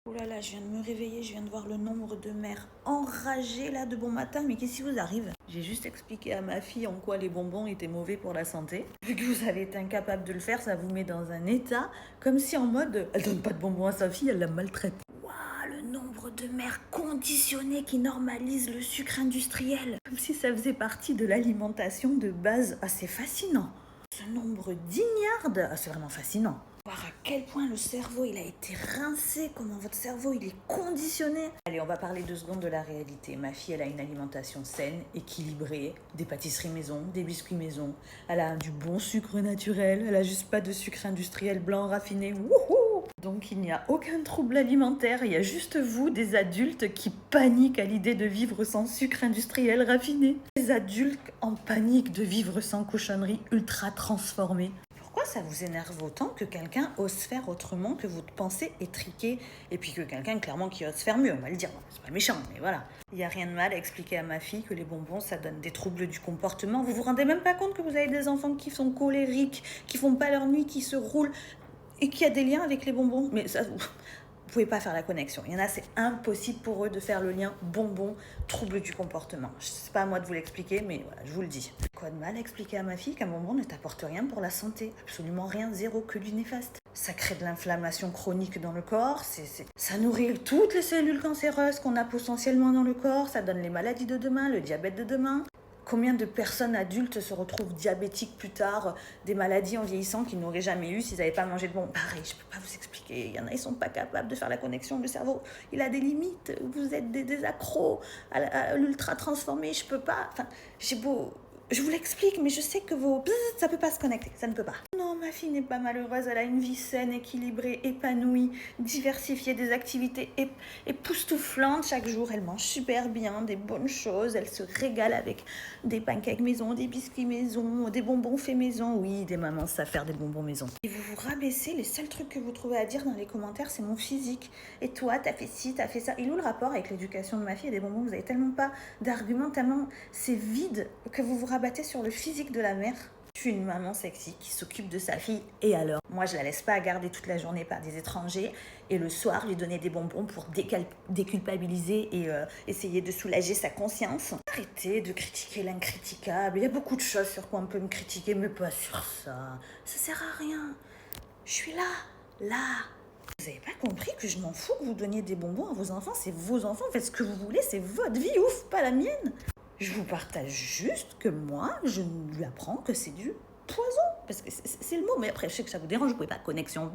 Oh là là, je viens de me réveiller, je viens de voir le nombre de mères enragées là de bon matin. Mais qu'est-ce qui vous arrive? J'ai juste expliqué à ma fille en quoi les bonbons étaient mauvais pour la santé. Vu que vous avez été incapable de le faire, ça vous met dans un état comme si en mode elle donne pas de bonbons à sa fille, elle la maltraite. Waouh, le nombre de mères conditionnées qui normalisent le sucre industriel. Comme si ça faisait partie de l'alimentation de base. Ah, c'est fascinant. Ce nombre d'ignardes, ah, c'est vraiment fascinant. Voir à quel point le cerveau il a été rincé, comment votre cerveau il est conditionné. Allez, on va parler 2 secondes de la réalité. Ma fille, elle a une alimentation saine, équilibrée, des pâtisseries maison, des biscuits maison. Elle a du bon sucre naturel, elle a juste pas de sucre industriel blanc raffiné. Wouhou! Donc il n'y a aucun trouble alimentaire, il y a juste vous, des adultes qui paniquent à l'idée de vivre sans sucre industriel raffiné. Des adultes en panique de vivre sans cochonneries ultra transformées. Pourquoi ça vous énerve autant que quelqu'un ose faire autrement que votre pensée étriquée et puis que quelqu'un clairement qui ose faire mieux, on va le dire, c'est pas méchant, mais voilà. Il n'y a rien de mal à expliquer à ma fille que les bonbons ça donne des troubles du comportement. Vous vous rendez même pas compte que vous avez des enfants qui sont colériques, qui font pas leur nuit, qui se roulent et qui a des liens avec les bonbons. Mais ça, vous pouvez pas faire la connexion. Il y en a, c'est impossible pour eux de faire le lien bonbon, trouble du comportement. C'est pas à moi de vous l'expliquer, mais voilà, je vous le dis. Quoi de mal à expliquer à ma fille qu'un bonbon ne t'apporte rien pour la santé? Absolument rien, zéro, que du néfaste. Ça crée de l'inflammation chronique dans le corps, ça nourrit toutes les cellules cancéreuses qu'on a potentiellement dans le corps, ça donne les maladies de demain, le diabète de demain. Combien de personnes adultes se retrouvent diabétiques plus tard, des maladies en vieillissant qu'ils n'auraient jamais eues s'ils n'avaient pas mangé de bon. Pareil, je ne peux pas vous expliquer. Il y en a, ils ne sont pas capables de faire la connexion. Le cerveau, il a des limites. Vous êtes des accros à l'ultra transformé. Je ne peux pas. Enfin, j'ai beau. Je vous l'explique, mais je sais que ça ne peut pas se connecter. Ça ne peut pas. Non, ma fille n'est pas malheureuse. Elle a une vie saine, équilibrée, épanouie, diversifiée, des activités époustouflantes. Chaque jour, elle mange super bien, des bonnes choses. Elle se régale avec des pancakes maison, des biscuits maison, des bonbons faits maison. Oui, des mamans savent faire des bonbons maison. Et vous vous rabaissez, les seuls trucs que vous trouvez à dire dans les commentaires, c'est mon physique. Et toi, t'as fait ci, t'as fait ça. Il est où le rapport avec l'éducation de ma fille et des bonbons? Vous avez tellement pas d'arguments, tellement c'est vide que vous vous rabattez sur le physique de la mère. Je suis une maman sexy qui s'occupe de sa fille, et alors? Moi, je la laisse pas garder toute la journée par des étrangers et le soir lui donner des bonbons pour déculpabiliser et essayer de soulager sa conscience. Arrêtez de critiquer l'incriticable. Il y a beaucoup de choses sur quoi on peut me critiquer, mais pas sur ça. Ça sert à rien. Je suis là. Vous avez pas compris que je m'en fous que vous donniez des bonbons à vos enfants? C'est vos enfants, faites ce que vous voulez, c'est votre vie, ouf, pas la mienne. Je vous partage juste que moi, je lui apprends que c'est du poison. Parce que c'est le mot, mais après, je sais que ça vous dérange, vous pouvez pas connexion.